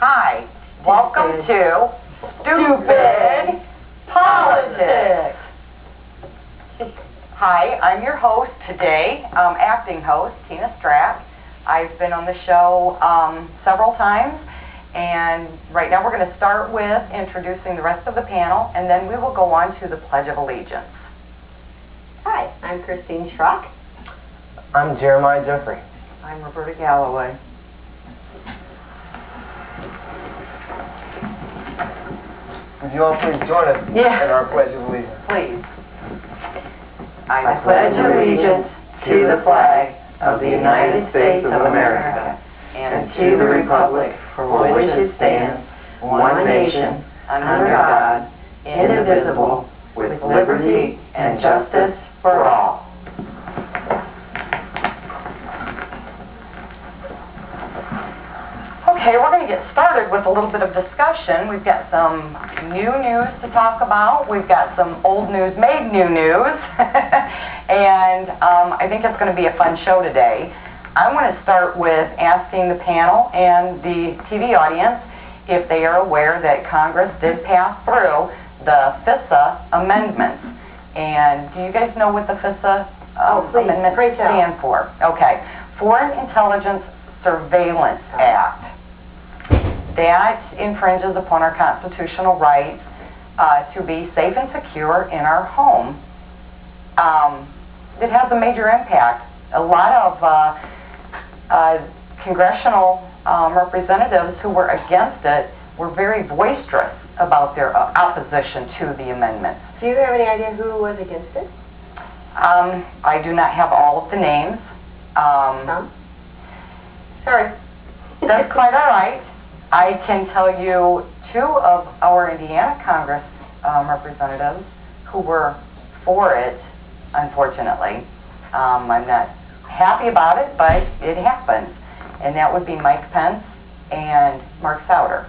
Hi, welcome to Stoopid Politics. Hi, I'm your host today, acting host, Tina Strack. I've been on the show several times, and right now we're going to start with introducing the rest of the panel, and then we will go on to the Pledge of Allegiance. Hi, I'm Christine Schrock. I'm Jeremiah Jeffrey. I'm Roberta Galloway. Would you all please join us in our Pledge of Allegiance? Please. I pledge allegiance to the flag of the United States of America and to the republic for which it stands, one nation, under God, indivisible, with liberty and justice for all. Okay, we're going to get started with a little bit of discussion. We've got some new news to talk about. We've got some old news made new news. And I think it's going to be a fun show today. I want to start with asking the panel and the TV audience if they are aware that Congress did pass through the FISA amendments. And do you guys know what the FISA amendments stand for? Okay. Foreign Intelligence Surveillance Act. That infringes upon our constitutional right to be safe and secure in our home. It has a major impact. A lot of congressional representatives who were against it were very boisterous about their opposition to the amendment. Do you have any idea who was against it? I do not have all of the names. Sorry. That's quite all right. I can tell you two of our Indiana Congress representatives who were for it, unfortunately. I'm not happy about it, but it happened. And that would be Mike Pence and Mark Souder.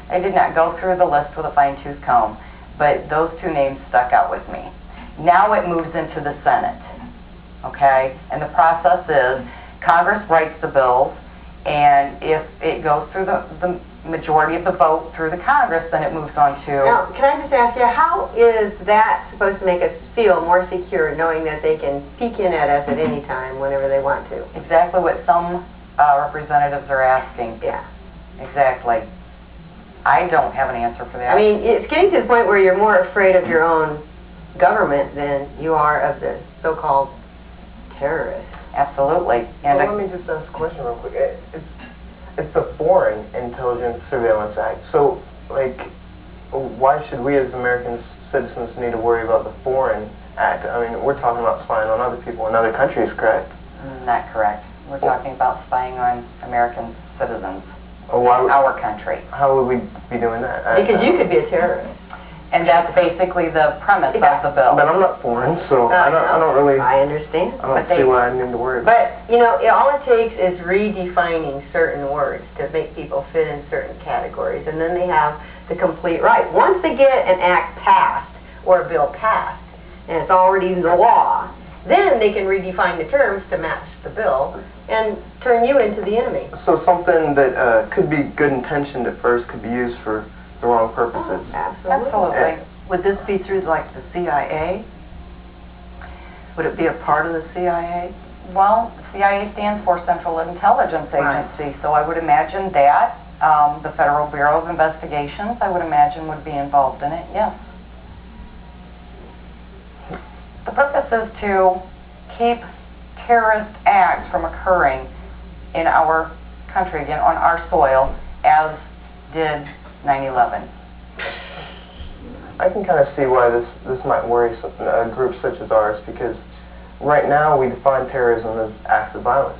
I did not go through the list with a fine-tooth comb, but those two names stuck out with me. Now it moves into the Senate, okay? And the process is Congress writes the bills, and if it goes through the majority of the vote through the Congress, then it moves on to... Now, can I just ask you, how is that supposed to make us feel more secure, knowing that they can peek in at us at any time, whenever they want to? Exactly what some representatives are asking. Yeah. Exactly. I don't have an answer for that. I mean, it's getting to the point where you're more afraid of your own government than you are of the so-called terrorists. Absolutely. And well, let me just ask a question real quick. It's the Foreign Intelligence Surveillance Act. So, like, why should we as American citizens need to worry about the Foreign Act? I mean, we're talking about spying on other people in other countries, correct? Not correct. We're talking about spying on American citizens in our country. How would we be doing that? Because you could be a terrorist. And that's basically the premise of the bill. But I'm not foreign, so I don't really... I understand. I don't see why I need to worry about it. But, you know, all it takes is redefining certain words to make people fit in certain categories, and then they have the complete right. Once they get an act passed, or a bill passed, and it's already the law, then they can redefine the terms to match the bill and turn you into the enemy. So something that could be good intentioned at first could be used for the wrong purposes. Absolutely. Would this be through, like, the CIA? Would it be a part of the CIA? Well, CIA stands for Central Intelligence Agency, so I would imagine that the Federal Bureau of Investigations, I would imagine, would be involved in it, yes. The purpose is to keep terrorist acts from occurring in our country, again, on our soil, as did 9/11. I can kind of see why this might worry groups such as ours, because right now we define terrorism as acts of violence.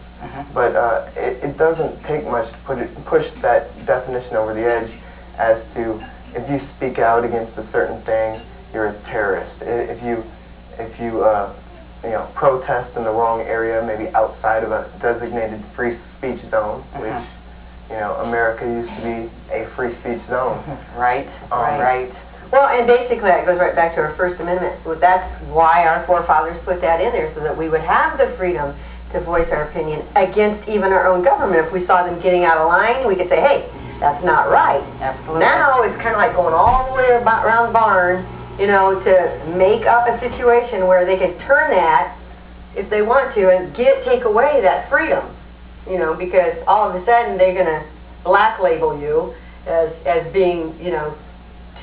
But it doesn't take much to push that definition over the edge as to if you speak out against a certain thing, you're a terrorist. If you protest in the wrong area, maybe outside of a designated free speech zone, which America used to be a free speech zone. Right. Well, and basically that goes right back to our First Amendment. That's why our forefathers put that in there, so that we would have the freedom to voice our opinion against even our own government. If we saw them getting out of line, we could say, hey, That's not right. Absolutely. Now it's kind of like going all the way around the barn, you know, to make up a situation where they can turn that, if they want to, and take away that freedom, you know, because all of a sudden they're going to black label you as being, you know,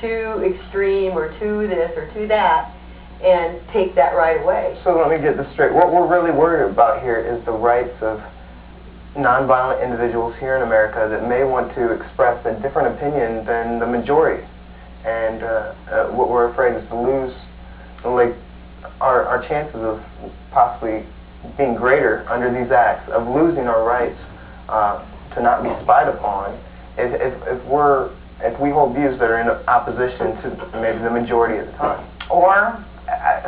too extreme or too this or too that, and take that right away. So let me get this straight. What we're really worried about here is the rights of nonviolent individuals here in America that may want to express a different opinion than the majority. And what we're afraid is to lose, like, our chances of possibly being greater under these acts, of losing our rights to not be spied upon, if we hold views that are in opposition to maybe the majority at the time. Or,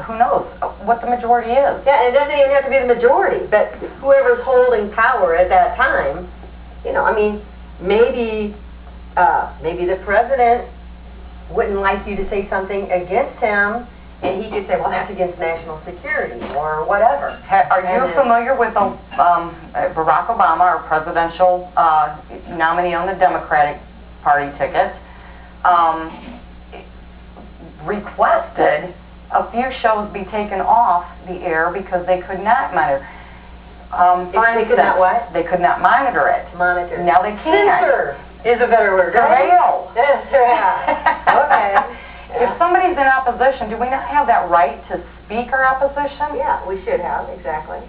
who knows what the majority is. Yeah, and it doesn't even have to be the majority, but whoever's holding power at that time, you know, I mean, maybe the president wouldn't like you to say something against him, and he could say, well, that's against national security, or whatever. Are you familiar with Barack Obama, our presidential nominee on the Democratic Party ticket, requested a few shows be taken off the air because they could not monitor. They could not what? They could not monitor it. Monitor. Now they can. Censor is a better word, right? Surveil. Yes, yeah. Okay. If somebody's in opposition, do we not have that right to speak our opposition? Yeah, we should have, exactly.